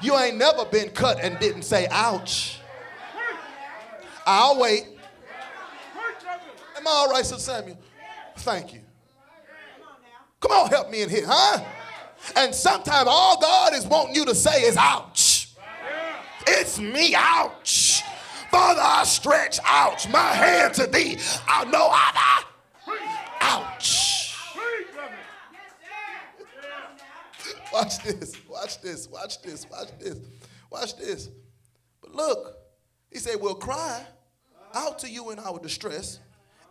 You ain't never been cut and didn't say, ouch. I'll wait. Am I all right, Sister Samuel? Thank you. Come on, help me in here, huh? And sometimes all God is wanting you to say is, ouch. It's me, ouch. Father, I stretch, ouch, my hand to thee. I know other. Ouch. Watch this, watch this, watch this, watch this, watch this. But look, he said, we'll cry out to you in our distress,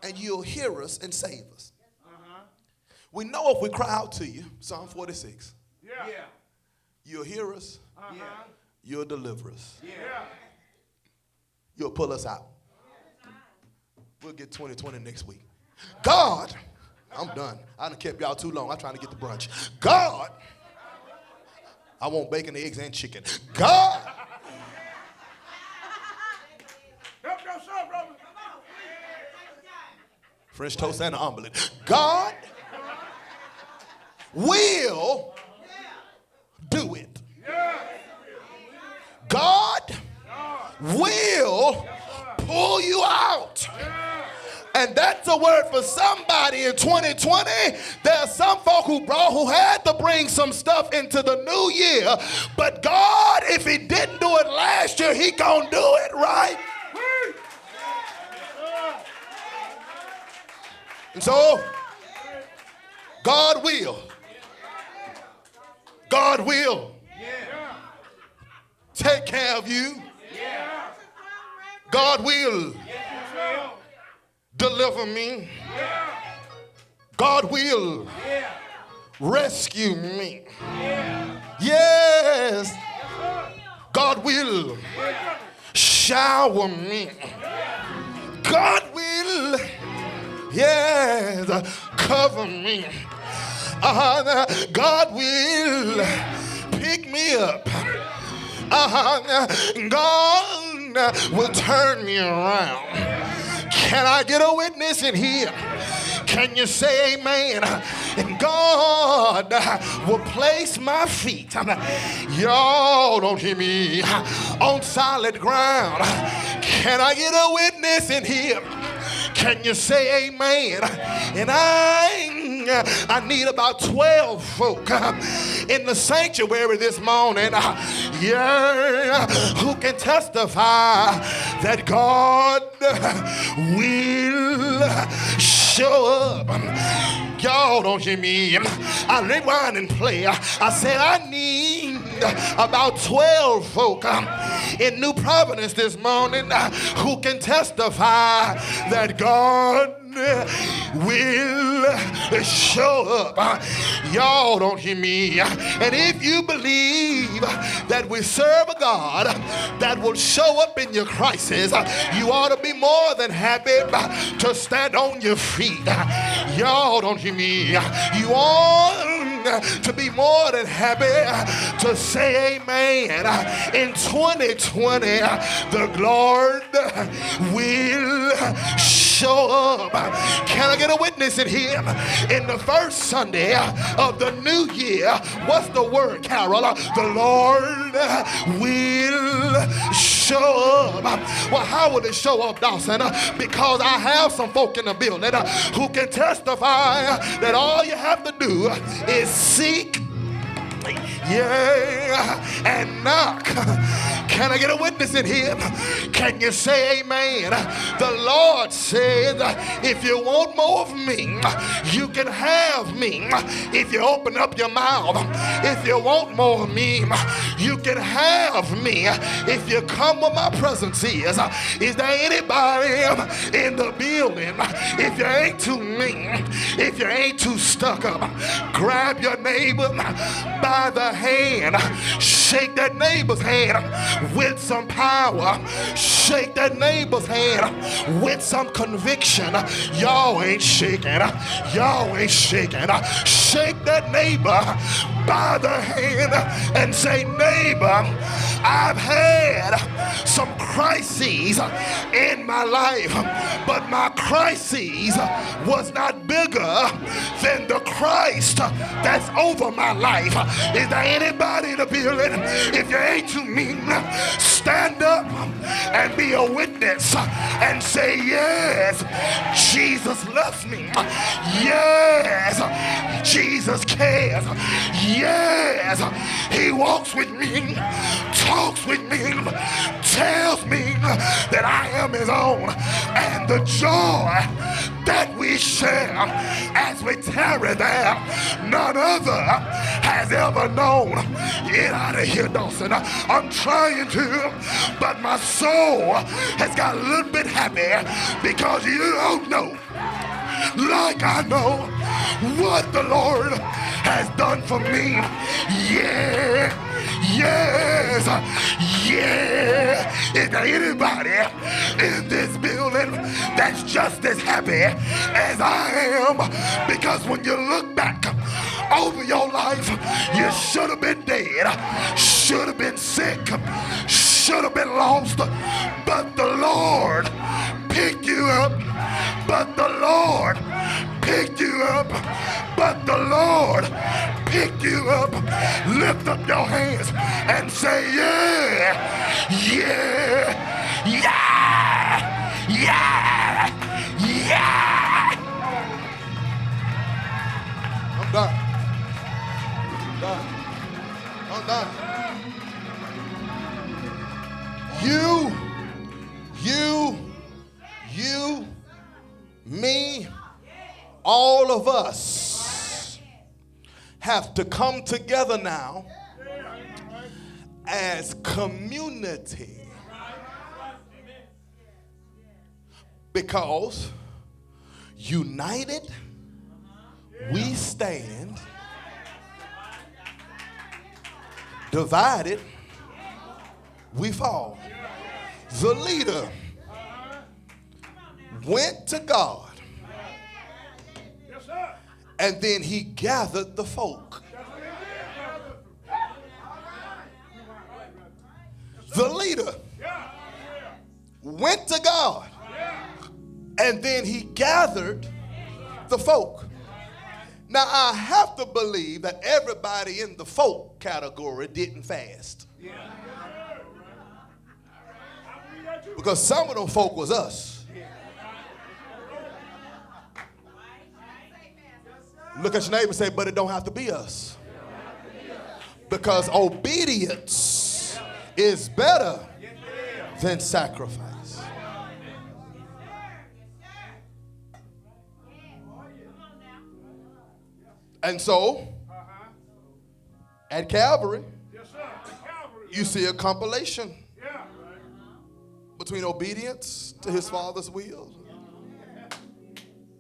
and you'll hear us and save us. We know if we cry out to you, Psalm 46, you'll hear us, you'll deliver us, you'll pull us out. We'll get 2020 next week. God, I'm done. I done kept y'all too long. I'm trying to get the brunch. God, I want bacon, eggs, and chicken. God, help yourself, brother. French toast and an omelet. God will do it. God will pull you out. And that's a word for somebody in 2020. There's some folk who had to bring some stuff into the new year. But God, if he didn't do it last year, he gonna do it, right? And so, God will. God will take care of you. God will deliver me. God will rescue me. Yes. God will shower me. God will, yes, cover me. God will pick me up. God will turn me around. Can I get a witness in here? Can you say amen? And God will place my feet, y'all don't hear me, on solid ground. Can I get a witness in here? Can you say amen? And I need about 12 folk in the sanctuary this morning, who can testify that God will show up. Y'all don't hear me. I rewind and play. I said I need about 12 folk in New Providence this morning who can testify that God will show up. Y'all don't hear me. And if you believe that we serve a God that will show up in your crisis, you ought to be more than happy to stand on your feet. Y'all don't hear me. You ought to be more than happy to say amen. In 2020, the Lord will show up. Can I get a witness in here? In the first Sunday of the new year, what's the word, Carol? The Lord will show up. Well, how will it show up, Dawson? Because I have some folk in the building who can testify that all you have to do is seek, and knock. Can I get a witness in here? Can you say amen? The Lord says, if you want more of me, you can have me. If you open up your mouth, if you want more of me, you can have me. If you come where my presence is there anybody in the building? If you ain't too mean, if you ain't too stuck up, grab your neighbor by the hand, shake that neighbor's hand with some power, shake that neighbor's hand with some conviction. Y'all ain't shaking, y'all ain't shaking. Shake that neighbor by the hand and say, neighbor, I've had some crises in my life, but my crises was not bigger than the Christ that's over my life. Is there anybody in the building? If you ain't too mean, stand up and be a witness and say, yes, Jesus loves me. Yes, Jesus cares. Yes, he walks with me, talks with me, tells me that I am his own. And the joy that we share as we tarry there, none other has ever known. Get out of here, Dawson. I'm trying to, but my soul has got a little bit happy because you don't know, like I know, what the Lord has done for me. Yeah, yes, yeah. Is there anybody in this building that's just as happy as I am? Because when you look back over your life, you should have been dead, should have been sick, should have been lost, but the Lord picked you up. But the Lord picked you up. But the Lord picked you up. Lift up your hands and say, yeah, yeah, yeah, yeah, yeah. I'm done. I'm done. You, me, all of us have to come together now as community, because united we stand, divided we fall. The leader went to God, and then he gathered the folk. The leader went to God, and then he gathered the folk. Now, I have to believe that everybody in the folk category didn't fast, because some of them folk was us. Look at your neighbor and say, but it don't have to be us. Because obedience is better than sacrifice. And so, at Calvary, you see a compilation between obedience to his Father's will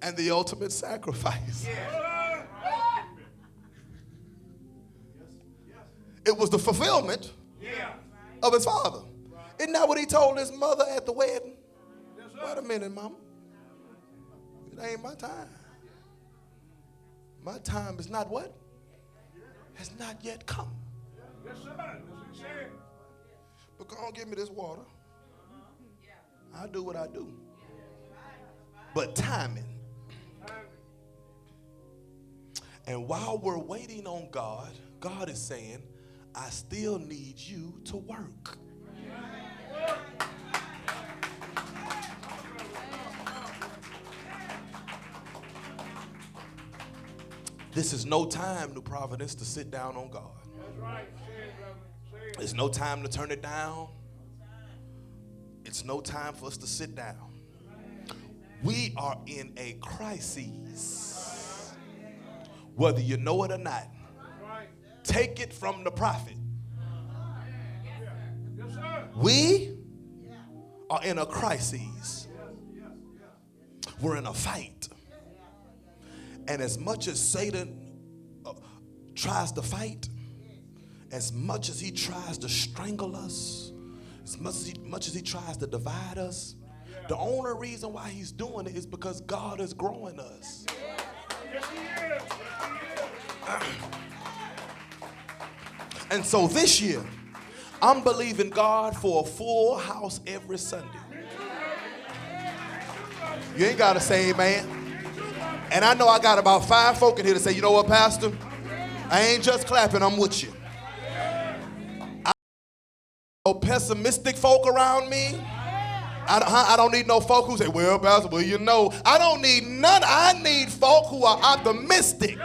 and the ultimate sacrifice. It was the fulfillment of his Father. Isn't that what he told his mother at the wedding? Wait a minute, mama. It ain't my time. My time is not what? Has not yet come. But go on, give me this water. I'll do what I do. But timing. And while we're waiting on God, God is saying, I still need you to work. This is no time, New Providence, to sit down on God. It's no time to turn it down. It's no time for us to sit down. We are in a crisis, whether you know it or not. Take it from the prophet. We are in a crisis. We're in a fight. And as much as Satan tries to fight, as much as he tries to strangle us, as much as he tries to divide us, the only reason why he's doing it is because God is growing us. And so this year, I'm believing God for a full house every Sunday. You ain't got to say amen. And I know I got about 5 folk in here to say, you know what, Pastor? I ain't just clapping, I'm with you. I don't need no pessimistic folk around me. I don't need no folk who say, well, Pastor, well, you know. I don't need none. I need folk who are optimistic.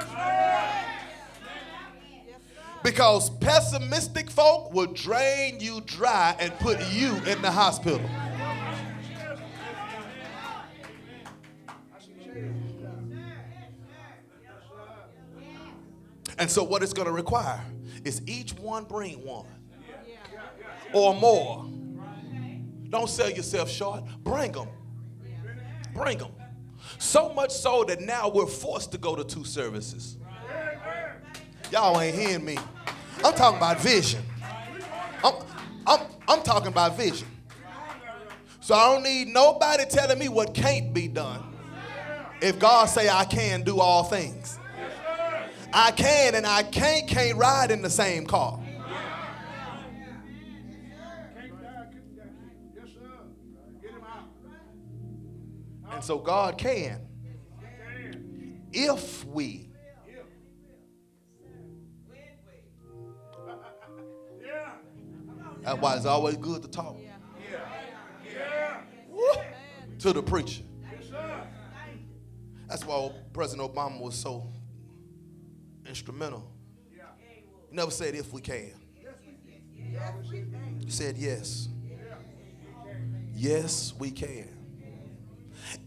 Because pessimistic folk will drain you dry and put you in the hospital. And so what it's going to require is each one bring one or more. Don't sell yourself short. Bring them. Bring them. So much so that now we're forced to go to 2 services. Y'all ain't hearing me. I'm talking about vision. I'm talking about vision. So I don't need nobody telling me what can't be done. If God say I can do all things. I can and I can't ride in the same car. And so God can. If we. That's why it's always good to talk. Woo, to the preacher. That's why President Obama was so instrumental. He never said if we can. He said yes. Yes, we can.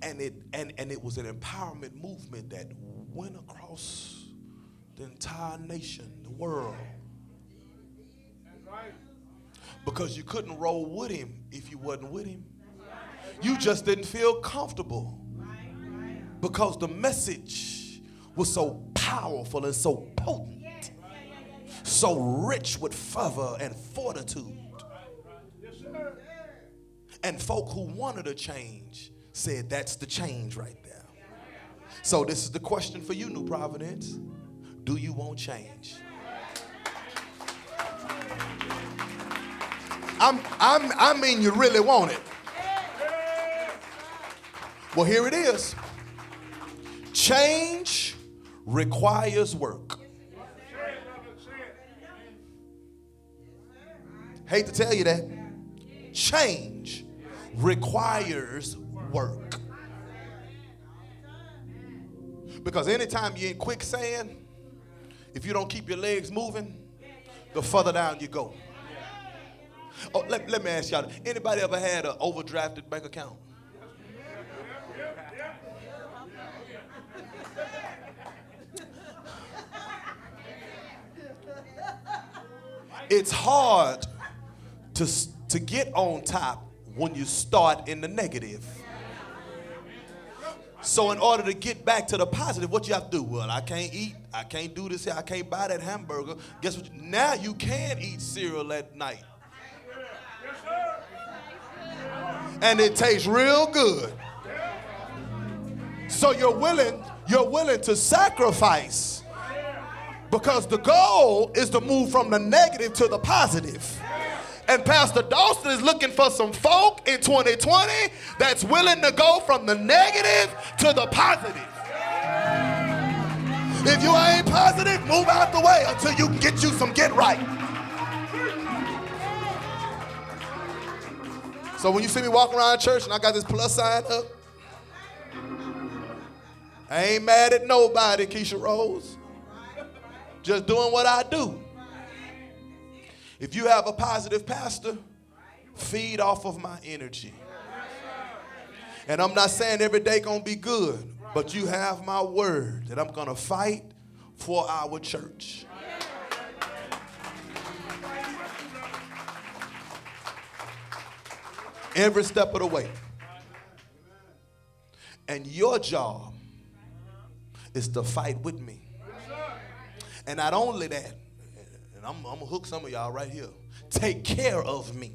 And it was an empowerment movement that went across the entire nation, the world. Because you couldn't roll with him if you wasn't with him. You just didn't feel comfortable. Because the message was so powerful and so potent, so rich with fervor and fortitude. And folk who wanted a change said, that's the change right there. So this is the question for you, New Providence. Do you want change? I mean, you really want it. Well, here it is. Change requires work. Hate to tell you that. Change requires work. Because anytime you're in quicksand, if you don't keep your legs moving, the further down you go. Oh, let me ask y'all, anybody ever had an overdrafted bank account? It's hard to get on top when you start in the negative. So in order to get back to the positive, what you have to do? Well, I can't eat. I can't do this here. I can't buy that hamburger. Guess what? Now you can eat cereal at night. And it tastes real good. So you're willing to sacrifice. Because the goal is to move from the negative to the positive. And Pastor Dawson is looking for some folk in 2020 that's willing to go from the negative to the positive. If you ain't positive, move out the way until you can get you some get right. So when you see me walking around church and I got this plus sign up, I ain't mad at nobody, Keisha Rose. Just doing what I do. If you have a positive pastor, feed off of my energy. And I'm not saying every day gonna be good, but you have my word that I'm gonna fight for our church. Every step of the way. And your job is to fight with me. And not only that, and I'm gonna hook some of y'all right here, take care of me.